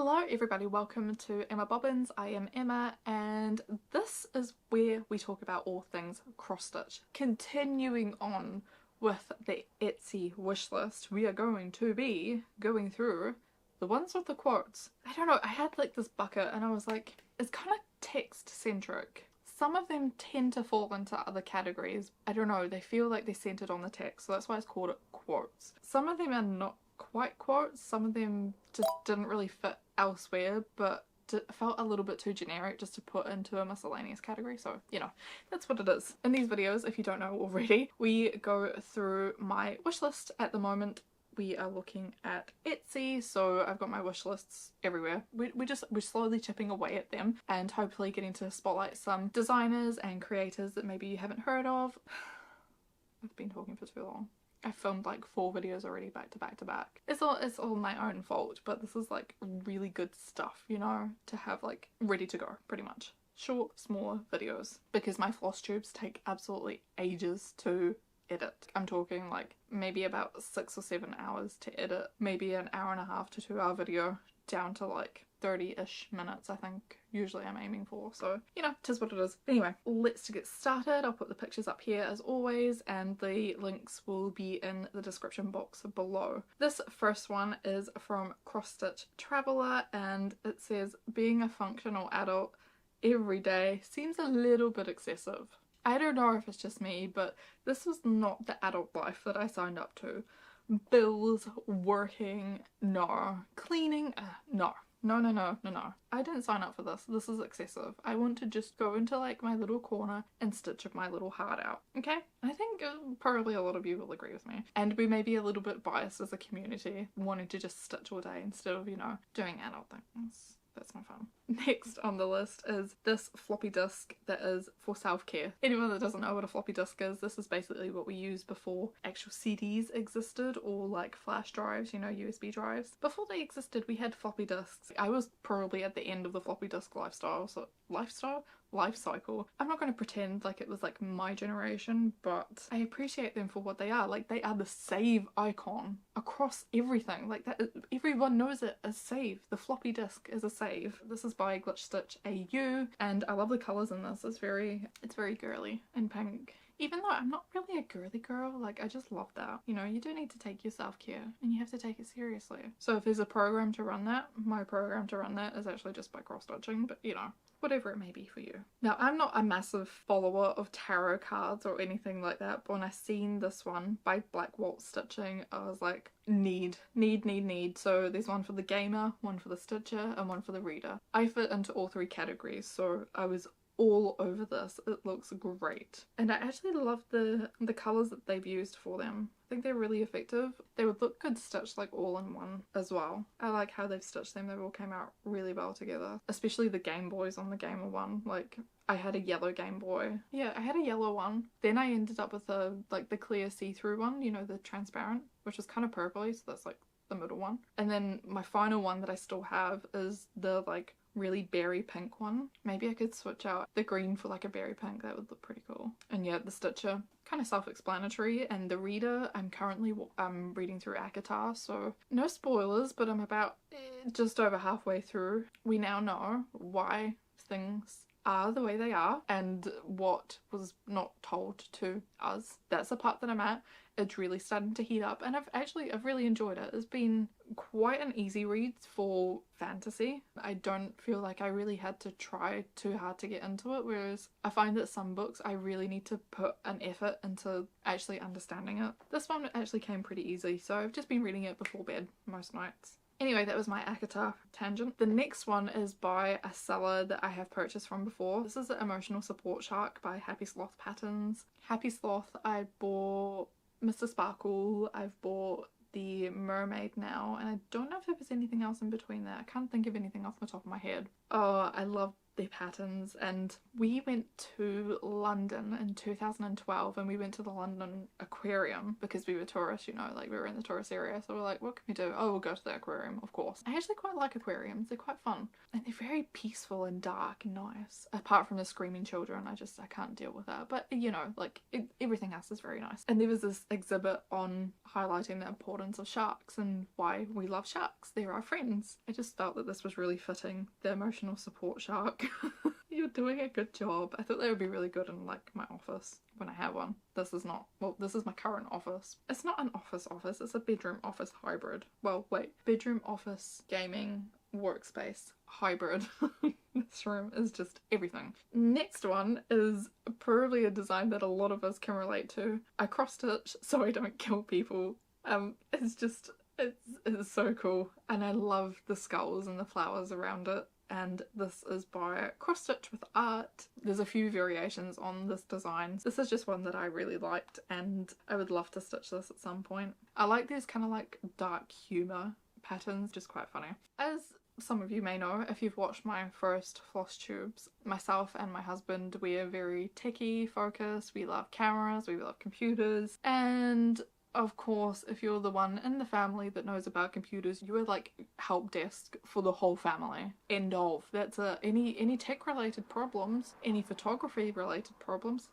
Hello everybody, welcome to Emma Bobbins. I am Emma and this is where we talk about all things cross stitch. Continuing on with the Etsy wishlist, we are going to be going through the ones with the quotes. I don't know, I had like this bucket and I was like, it's kind of text centric. Some of them tend to fall into other categories. I don't know, they feel like they're centered on the text, so that's why it's called it quotes. Some of them are not quite quotes, some of them just didn't really fit elsewhere, but felt a little bit too generic just to put into a miscellaneous category, so you know, that's what it is. In these videos, if you don't know already, we go through my wish list. At the moment we are looking at Etsy, so I've got my wish lists everywhere. We're slowly chipping away at them and hopefully getting to spotlight some designers and creators that maybe you haven't heard of. I've been talking for too long. I filmed like 4 videos already back to back to back. It's all my own fault, but this is like really good stuff, you know, to have like ready to go pretty much. Short, smaller videos, because my floss tubes take absolutely ages to edit. I'm talking like maybe about 6 or 7 hours to edit, maybe an hour and a half to 2 hour video down to like 30-ish minutes I think usually I'm aiming for, so you know, 'tis what it is. Anyway, let's get started. I'll put the pictures up here as always and the links will be in the description box below. This first one is from CrossStitchTraveler and it says, being a functional adult every day seems a little bit excessive. I don't know if it's just me, but this was not the adult life that I signed up to. Bills, working, no. Cleaning, no. No. I didn't sign up for this. This is excessive. I want to just go into like my little corner and stitch my little heart out. Okay? I think probably a lot of you will agree with me. And we may be a little bit biased as a community, wanting to just stitch all day instead of, you know, doing adult things. That's not fun. Next on the list is this floppy disk that is for self-care. Anyone that doesn't know what a floppy disk is, this is basically what we used before actual CDs existed, or like flash drives, you know, USB drives. Before they existed we had floppy disks. I was probably at the end of the floppy disk life cycle. I'm not going to pretend like it was like my generation, but I appreciate them for what they are. Like, they are the save icon across everything. Like, that everyone knows it as save. The floppy disk is a save. This is by GlitchStitchAU and I love the colours in this. It's very girly and pink. Even though I'm not really a girly girl, like I just love that. You know, you do need to take your self-care and you have to take it seriously. So if there's a program to run that, my program to run that is actually just by cross-stitching, but you know, whatever it may be for you. Now, I'm not a massive follower of tarot cards or anything like that, but when I seen this one by BlackWaltzStitching, I was like, need. So there's one for the gamer, one for the stitcher, and one for the reader. I fit into all 3 categories, so I was all over this. It looks great and I actually love the colours that they've used for them. I think they're really effective. They would look good stitched like all in one as well. I like how they've stitched them. They all came out really well together, especially the Game Boys on the Gamer one. Like, I had a yellow Game Boy. Yeah, I had a yellow one. Then I ended up with the clear see-through one, you know, the transparent, which was kind of purpley, so that's like the middle one. And then my final one that I still have is the like really berry pink one. Maybe I could switch out the green for like a berry pink. That would look pretty cool. And yeah, the stitcher, kind of self-explanatory, and the reader, I'm currently reading through ACOTAR, so no spoilers, but I'm about just over halfway through. We now know why things are the way they are and what was not told to us. That's the part that I'm at. It's really starting to heat up and I've really enjoyed it. It's been quite an easy read for fantasy. I don't feel like I really had to try too hard to get into it, whereas I find that some books I really need to put an effort into actually understanding it. This one actually came pretty easy, so I've just been reading it before bed most nights. Anyway, that was my ACOTAR tangent. The next one is by a seller that I have purchased from before. This is the Emotional Support Shark by HappySlothPatterns. Happy Sloth, I bought Mr. Sparkle, I've bought the Mermaid now, and I don't know if there was anything else in between there. I can't think of anything off the top of my head. Oh, I love their patterns, and we went to London in 2012 and we went to the London aquarium because we were tourists, you know, like we were in the tourist area, so we're like, what can we do? Oh, we'll go to the aquarium, of course. I actually quite like aquariums, they're quite fun and they're very peaceful and dark and nice, apart from the screaming children. I can't deal with that, but you know, like everything else is very nice. And there was this exhibit on highlighting the importance of sharks and why we love sharks, they're our friends. I just felt that this was really fitting, the emotional support shark. You're doing a good job. I thought they would be really good in like my office when I have one. This is not, well, this is my current office. It's not an office, it's a bedroom office hybrid. Well, wait, bedroom office gaming workspace hybrid. This room is just everything. Next one is probably a design that a lot of us can relate to. I cross stitch so I don't kill people. It's so cool, and I love the skulls and the flowers around it. And this is by CrossStitchWithArt. There's a few variations on this design. This is just one that I really liked and I would love to stitch this at some point. I like these kind of like dark humour patterns, just quite funny. As some of you may know, if you've watched my first floss tubes, myself and my husband, we are very techie focused. We love cameras, we love computers, and of course, if you're the one in the family that knows about computers, you are like help desk for the whole family. End of. That's any tech related problems, any photography related problems,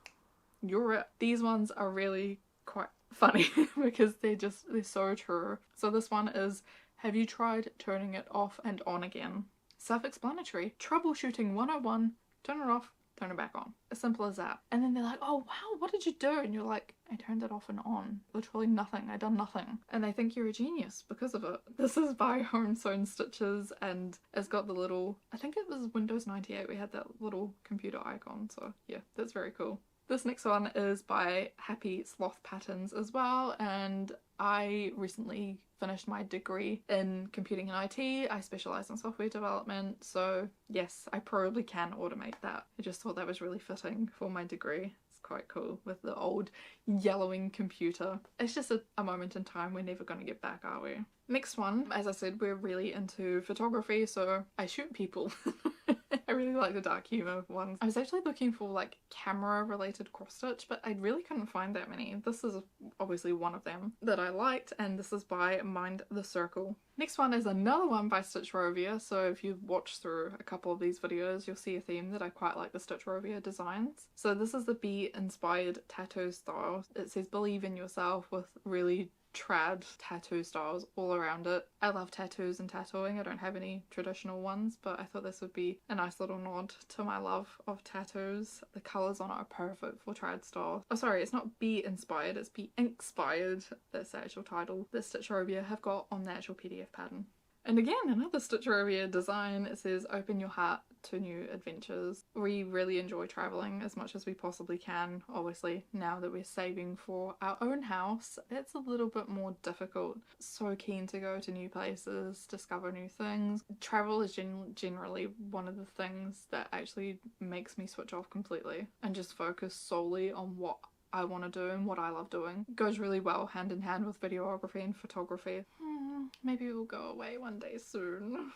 you're it. These ones are really quite funny because they're so true. So this one is, have you tried turning it off and on again? Self-explanatory. Troubleshooting 101, turn it off, turn it back on. As simple as that. And then they're like, oh wow, what did you do? And you're like, I turned it off and on. Literally nothing. I done nothing. And they think you're a genius because of it. This is by HomeSewnStitches and it's got the little, I think it was Windows 98, we had that little computer icon. So yeah, that's very cool. This next one is by HappySlothPatterns as well, and I recently finished my degree in computing and IT. I specialise in software development, so yes, I probably can automate that. I just thought that was really fitting for my degree. It's quite cool with the old yellowing computer. It's just a moment in time we're never going to get back, are we? Next one, as I said, we're really into photography, so I shoot people. I really like the dark humour ones. I was actually looking for like camera related cross stitch, but I really couldn't find that many. This is obviously one of them that I liked, and this is by MindTheCircle. Next one is another one by Stitchrovia, so if you've watched through a couple of these videos, you'll see a theme that I quite like the Stitchrovia designs. So this is the Be Inspired tattoo style. It says believe in yourself with really trad tattoo styles all around it. I love tattoos and tattooing. I don't have any traditional ones, but I thought this would be a nice little nod to my love of tattoos. The colours on it are perfect for trad style. Oh sorry, it's not Be Inspired, it's Be Inkspired. That's the actual title that Stitchrovia have got on the actual PDF pattern. And again, another Stitchrovia design. It says open your heart to new adventures. We really enjoy travelling as much as we possibly can. Obviously, now that we're saving for our own house, it's a little bit more difficult. So keen to go to new places, discover new things. Travel is generally one of the things that actually makes me switch off completely and just focus solely on what I want to do and what I love doing. It goes really well hand in hand with videography and photography. Maybe we'll go away one day soon.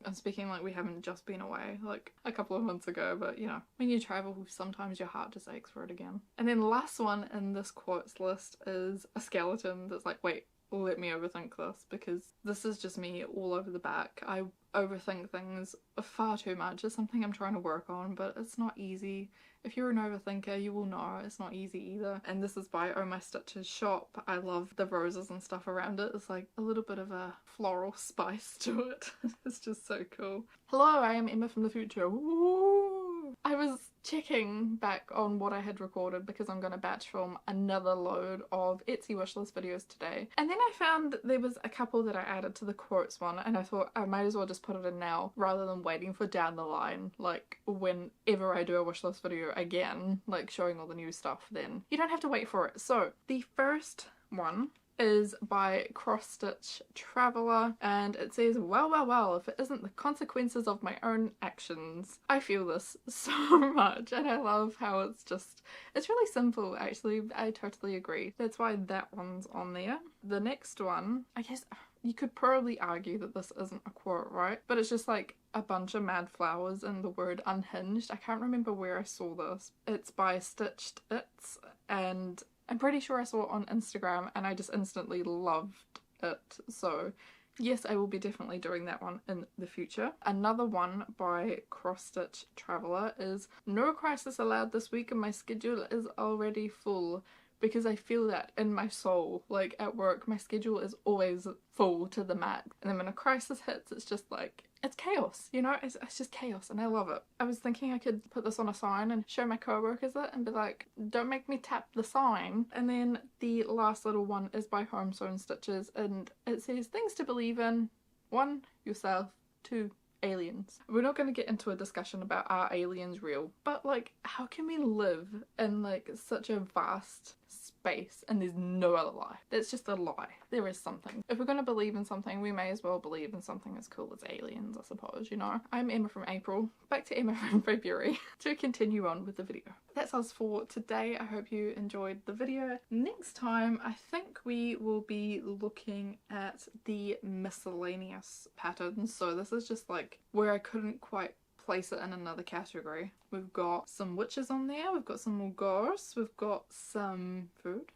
I'm speaking like we haven't just been away like a couple of months ago, but you know, when you travel, sometimes your heart just aches for it again. And then the last one in this quotes list is a skeleton that's like, wait, let me overthink this, because this is just me all over the back. I overthink things far too much. It's something I'm trying to work on, but it's not easy. If you're an overthinker, you will know it's not easy either. And this is by OhMyStitchesShop. I love the roses and stuff around it. It's like a little bit of a floral spice to it. It's just so cool. Hello, I am Emma from the future. Woo! I was checking back on what I had recorded because I'm going to batch film another load of Etsy Wishlist videos today. And then I found there was a couple that I added to the quotes one, and I thought I might as well just put it in now rather than waiting for down the line. Like whenever I do a wishlist video again, like showing all the new stuff, then you don't have to wait for it. So the first one is by CrossStitchTraveler, and it says, well, if it isn't the consequences of my own actions. I feel this so much, and I love how it's really simple actually. I totally agree. That's why that one's on there. The next one, I guess, You could probably argue that this isn't a quote, right? But it's just like a bunch of mad flowers and the word unhinged. I can't remember where I saw this. It's by StitchedIts, and I'm pretty sure I saw it on Instagram and I just instantly loved it. So yes, I will be definitely doing that one in the future. Another one by CrossStitchTraveler is "No crisis allowed this week and my schedule is already full." Because I feel that in my soul. Like at work, my schedule is always full to the max. And then when a crisis hits, it's just like, it's chaos, you know? It's just chaos and I love it. I was thinking I could put this on a sign and show my co-workers it and be like, don't make me tap the sign. And then the last little one is by HomeSewnStitches and it says things to believe in. 1, yourself. 2, aliens. We're not going to get into a discussion about are aliens real, but like how can we live in like such a vast space and there's no other life? That's just a lie. There is something. If we're going to believe in something, we may as well believe in something as cool as aliens, I suppose, you know. I'm Emma from April, back to Emma from February to continue on with the video. That's us for today. I hope you enjoyed the video. Next time I think we will be looking at the miscellaneous patterns. So this is just like where I couldn't quite place it in another category. We've got some witches on there, we've got some more ghosts, we've got some food,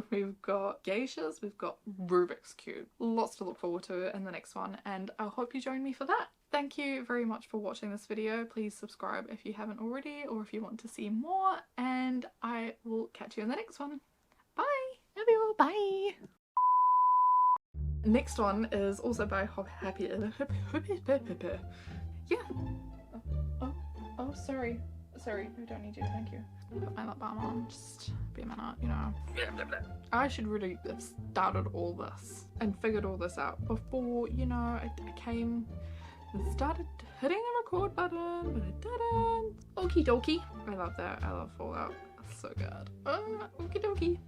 we've got geishas, we've got Rubik's Cube. Lots to look forward to in the next one and I hope you join me for that. Thank you very much for watching this video. Please subscribe if you haven't already or if you want to see more, and I will catch you in the next one. Bye! Love you all. Bye! Next one is also by Happy. Yeah. Oh, sorry. Sorry, I don't need you, thank you. Put my lip balm on, just be a minute, you know. I should really have started all this and figured all this out before, you know, I came and started hitting the record button, but I didn't. Okie dokie. I love that. I love Fallout. It's so good. Okie dokie.